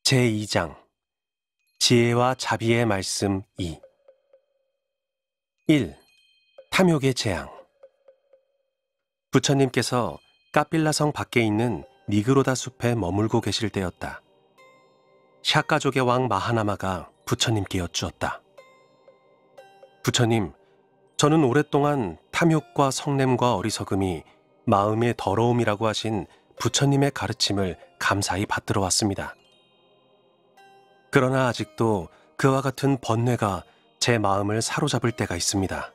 제2장 지혜와 자비의 말씀 2 1. 탐욕의 재앙. 부처님께서 까빌라성 밖에 있는 니그로다 숲에 머물고 계실 때였다. 샤가족의 왕 마하나마가 부처님께 여쭈었다. 부처님, 저는 오랫동안 탐욕과 성냄과 어리석음이 마음의 더러움이라고 하신 부처님의 가르침을 감사히 받들어 왔습니다. 그러나 아직도 그와 같은 번뇌가 제 마음을 사로잡을 때가 있습니다.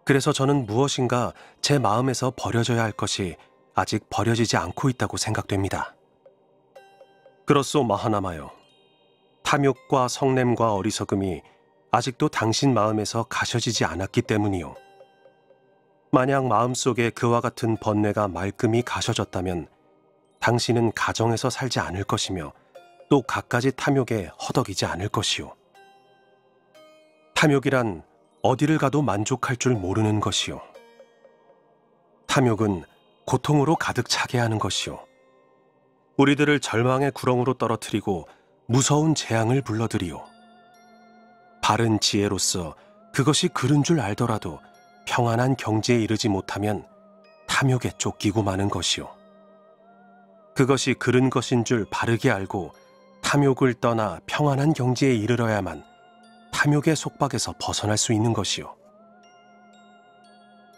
그래서 저는 무엇인가 제 마음에서 버려져야 할 것이 아직 버려지지 않고 있다고 생각됩니다. 그렇소 마하나마여, 탐욕과 성냄과 어리석음이 아직도 당신 마음에서 가셔지지 않았기 때문이요. 만약 마음속에 그와 같은 번뇌가 말끔히 가셔졌다면 당신은 가정에서 살지 않을 것이며 또 갖가지 탐욕에 허덕이지 않을 것이요. 탐욕이란 어디를 가도 만족할 줄 모르는 것이요. 탐욕은 고통으로 가득 차게 하는 것이요. 우리들을 절망의 구렁으로 떨어뜨리고 무서운 재앙을 불러들이요. 바른 지혜로서 그것이 그른 줄 알더라도 평안한 경지에 이르지 못하면 탐욕에 쫓기고 마는 것이요. 그것이 그른 것인 줄 바르게 알고 탐욕을 떠나 평안한 경지에 이르러야만 탐욕의 속박에서 벗어날 수 있는 것이요.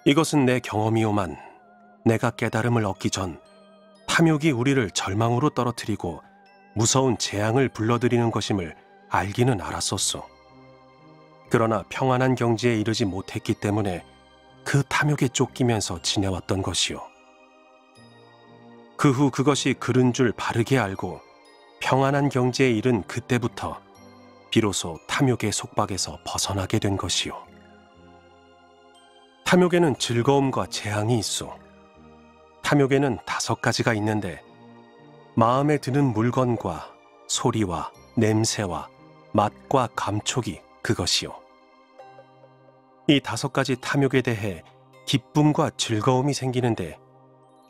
이것은 내 경험이오만 내가 깨달음을 얻기 전 탐욕이 우리를 절망으로 떨어뜨리고 무서운 재앙을 불러들이는 것임을 알기는 알았었소. 그러나 평안한 경지에 이르지 못했기 때문에 그 탐욕에 쫓기면서 지내왔던 것이요. 그 후 그것이 그른 줄 바르게 알고 평안한 경지에 이른 그때부터 비로소 탐욕의 속박에서 벗어나게 된 것이요. 탐욕에는 즐거움과 재앙이 있어. 탐욕에는 5가지가 있는데 마음에 드는 물건과 소리와 냄새와 맛과 감촉이 그것이요. 이 5가지 탐욕에 대해 기쁨과 즐거움이 생기는데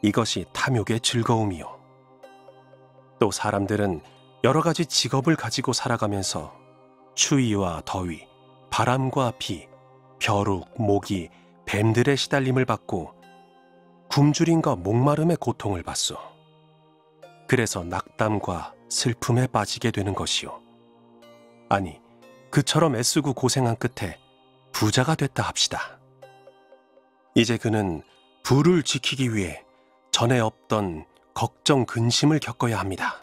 이것이 탐욕의 즐거움이요. 또 사람들은 여러 가지 직업을 가지고 살아가면서 추위와 더위, 바람과 비, 벼룩, 모기, 뱀들의 시달림을 받고 굶주림과 목마름의 고통을 받소. 그래서 낙담과 슬픔에 빠지게 되는 것이요. 아니, 그처럼 애쓰고 고생한 끝에 부자가 됐다 합시다. 이제 그는 부를 지키기 위해 전에 없던 걱정, 근심을 겪어야 합니다.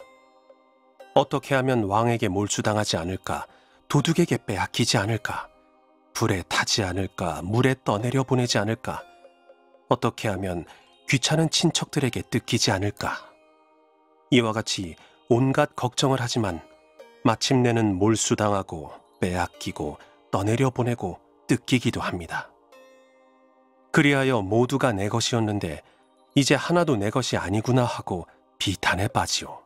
어떻게 하면 왕에게 몰수당하지 않을까, 도둑에게 빼앗기지 않을까, 불에 타지 않을까, 물에 떠내려 보내지 않을까, 어떻게 하면 귀찮은 친척들에게 뜯기지 않을까. 이와 같이 온갖 걱정을 하지만 마침내는 몰수당하고 빼앗기고 떠내려 보내고 뜯기기도 합니다. 그리하여 모두가 내 것이었는데 이제 하나도 내 것이 아니구나 하고 비탄에 빠지요.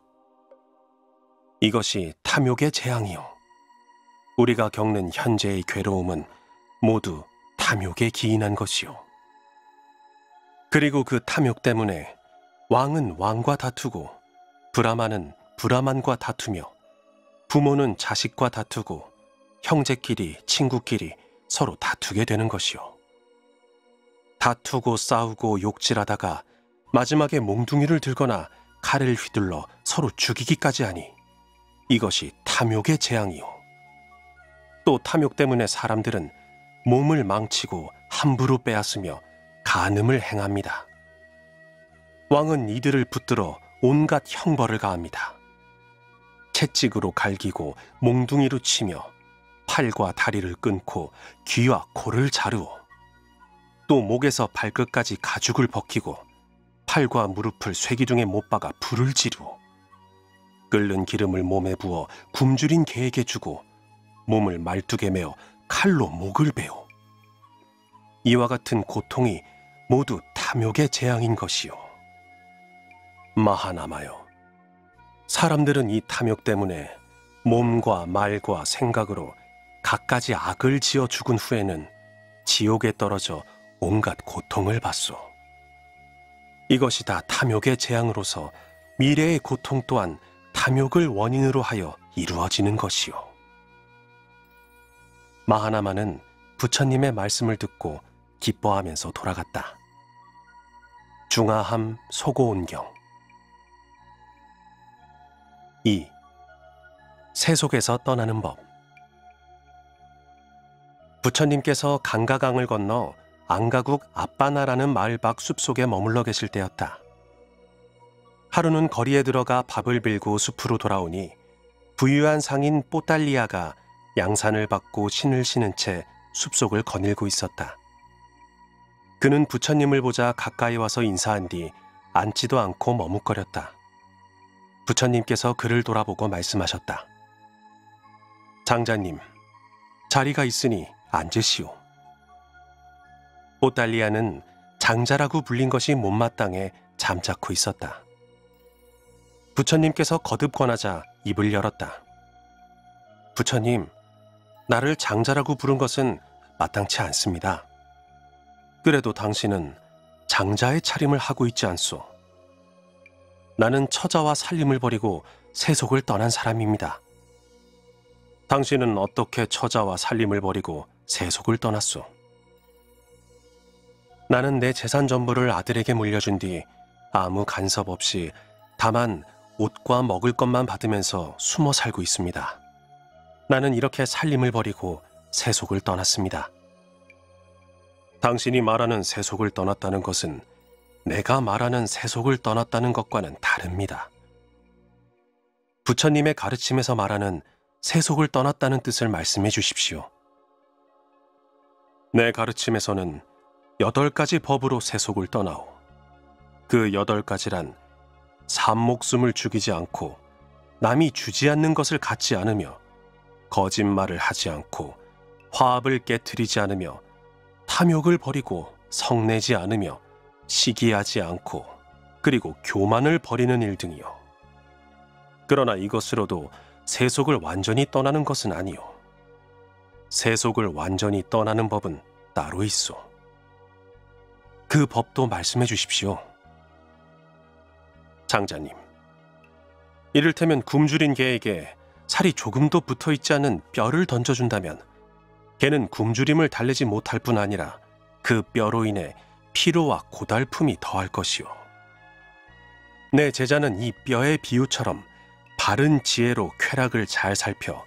이것이 탐욕의 재앙이요. 우리가 겪는 현재의 괴로움은 모두 탐욕에 기인한 것이요. 그리고 그 탐욕 때문에 왕은 왕과 다투고 브라만은 브라만과 다투며 부모는 자식과 다투고 형제끼리 친구끼리 서로 다투게 되는 것이요. 다투고 싸우고 욕질하다가 마지막에 몽둥이를 들거나 칼을 휘둘러 서로 죽이기까지 하니 이것이 탐욕의 재앙이요. 또 탐욕 때문에 사람들은 몸을 망치고 함부로 빼앗으며 간음을 행합니다. 왕은 이들을 붙들어 온갖 형벌을 가합니다. 채찍으로 갈기고 몽둥이로 치며 팔과 다리를 끊고 귀와 코를 자르오. 또 목에서 발끝까지 가죽을 벗기고 팔과 무릎을 쇠기둥에 못 박아 불을 지르오. 끓는 기름을 몸에 부어 굶주린 개에게 주고 몸을 말뚝에 매어 칼로 목을 베오. 이와 같은 고통이 모두 탐욕의 재앙인 것이요. 마하나마여, 사람들은 이 탐욕 때문에 몸과 말과 생각으로 갖가지 악을 지어 죽은 후에는 지옥에 떨어져 온갖 고통을 받소. 이것이 다 탐욕의 재앙으로서 미래의 고통 또한 탐욕을 원인으로 하여 이루어지는 것이요. 마하나만은 부처님의 말씀을 듣고 기뻐하면서 돌아갔다. 중아함 소고온경 2. 세속에서 떠나는 법. 부처님께서 강가강을 건너 앙가국 아빠나라는 마을 밖 숲속에 머물러 계실 때였다. 하루는 거리에 들어가 밥을 빌고 숲으로 돌아오니 부유한 상인 뽀달리아가 양산을 받고 신을 신은 채 숲속을 거닐고 있었다. 그는 부처님을 보자 가까이 와서 인사한 뒤 앉지도 않고 머뭇거렸다. 부처님께서 그를 돌아보고 말씀하셨다. 장자님, 자리가 있으니 앉으시오. 뽀달리아는 장자라고 불린 것이 못마땅해 잠자코 있었다. 부처님께서 거듭 권하자 입을 열었다. 부처님, 나를 장자라고 부른 것은 마땅치 않습니다. 그래도 당신은 장자의 차림을 하고 있지 않소. 나는 처자와 살림을 버리고 세속을 떠난 사람입니다. 당신은 어떻게 처자와 살림을 버리고 세속을 떠났소? 나는 내 재산 전부를 아들에게 물려준 뒤 아무 간섭 없이 다만 옷과 먹을 것만 받으면서 숨어 살고 있습니다. 나는 이렇게 살림을 버리고 세속을 떠났습니다. 당신이 말하는 세속을 떠났다는 것은 내가 말하는 세속을 떠났다는 것과는 다릅니다. 부처님의 가르침에서 말하는 세속을 떠났다는 뜻을 말씀해 주십시오. 내 가르침에서는 8가지 법으로 세속을 떠나오. 그 8가지란 산목숨을 죽이지 않고 남이 주지 않는 것을 갖지 않으며 거짓말을 하지 않고 화합을 깨트리지 않으며 탐욕을 버리고 성내지 않으며 시기하지 않고 그리고 교만을 버리는 일 등이요. 그러나 이것으로도 세속을 완전히 떠나는 것은 아니요. 세속을 완전히 떠나는 법은 따로 있소. 그 법도 말씀해 주십시오. 장자님, 이를테면 굶주린 개에게 살이 조금도 붙어있지 않은 뼈를 던져준다면 개는 굶주림을 달래지 못할 뿐 아니라 그 뼈로 인해 피로와 고달픔이 더할 것이요. 내 제자는 이 뼈의 비유처럼 바른 지혜로 쾌락을 잘 살펴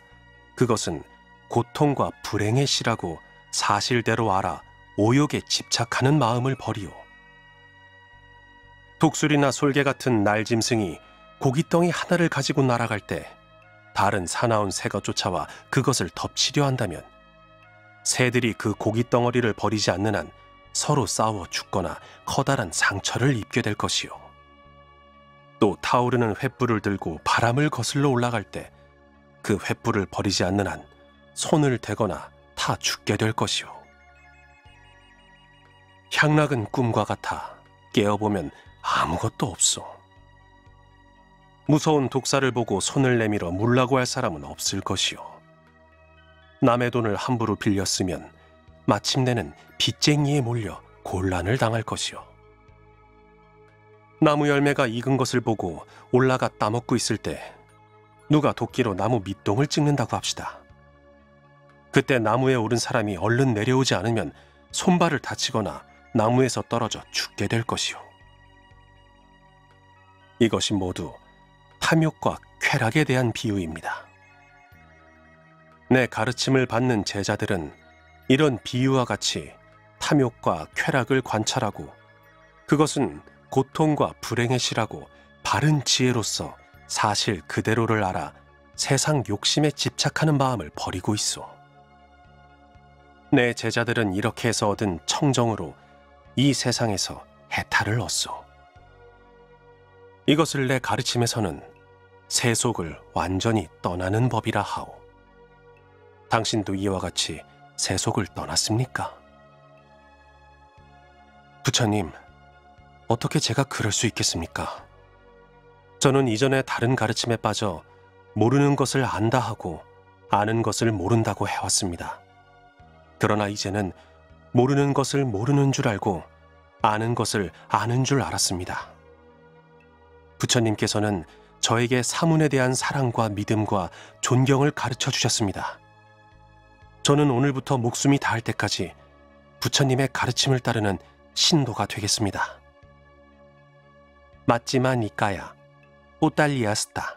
그것은 고통과 불행의 시라고 사실대로 알아 오욕에 집착하는 마음을 버리오. 독수리나 솔개 같은 날짐승이 고깃덩이 하나를 가지고 날아갈 때 다른 사나운 새가 쫓아와 그것을 덮치려 한다면 새들이 그 고깃덩어리를 버리지 않는 한 서로 싸워 죽거나 커다란 상처를 입게 될 것이요. 또 타오르는 횃불을 들고 바람을 거슬러 올라갈 때 그 횃불을 버리지 않는 한 손을 대거나 타 죽게 될 것이요. 향락은 꿈과 같아 깨어보면 아무것도 없소. 무서운 독사를 보고 손을 내밀어 물라고 할 사람은 없을 것이요. 남의 돈을 함부로 빌렸으면 마침내는 빚쟁이에 몰려 곤란을 당할 것이요. 나무 열매가 익은 것을 보고 올라가 따먹고 있을 때 누가 도끼로 나무 밑동을 찍는다고 합시다. 그때 나무에 오른 사람이 얼른 내려오지 않으면 손발을 다치거나 나무에서 떨어져 죽게 될 것이요. 이것이 모두 탐욕과 쾌락에 대한 비유입니다. 내 가르침을 받는 제자들은 이런 비유와 같이 탐욕과 쾌락을 관찰하고 그것은 고통과 불행의 시라고 바른 지혜로서 사실 그대로를 알아 세상 욕심에 집착하는 마음을 버리고 있소. 내 제자들은 이렇게 해서 얻은 청정으로 이 세상에서 해탈을 얻소. 이것을 내 가르침에서는 세속을 완전히 떠나는 법이라 하오. 당신도 이와 같이 세속을 떠났습니까? 부처님, 어떻게 제가 그럴 수 있겠습니까? 저는 이전에 다른 가르침에 빠져 모르는 것을 안다 하고 아는 것을 모른다고 해왔습니다. 그러나 이제는 모르는 것을 모르는 줄 알고 아는 것을 아는 줄 알았습니다. 부처님께서는 저에게 사문에 대한 사랑과 믿음과 존경을 가르쳐 주셨습니다. 저는 오늘부터 목숨이 닿을 때까지 부처님의 가르침을 따르는 신도가 되겠습니다. 맞지마 니까야, 오딸리아스타.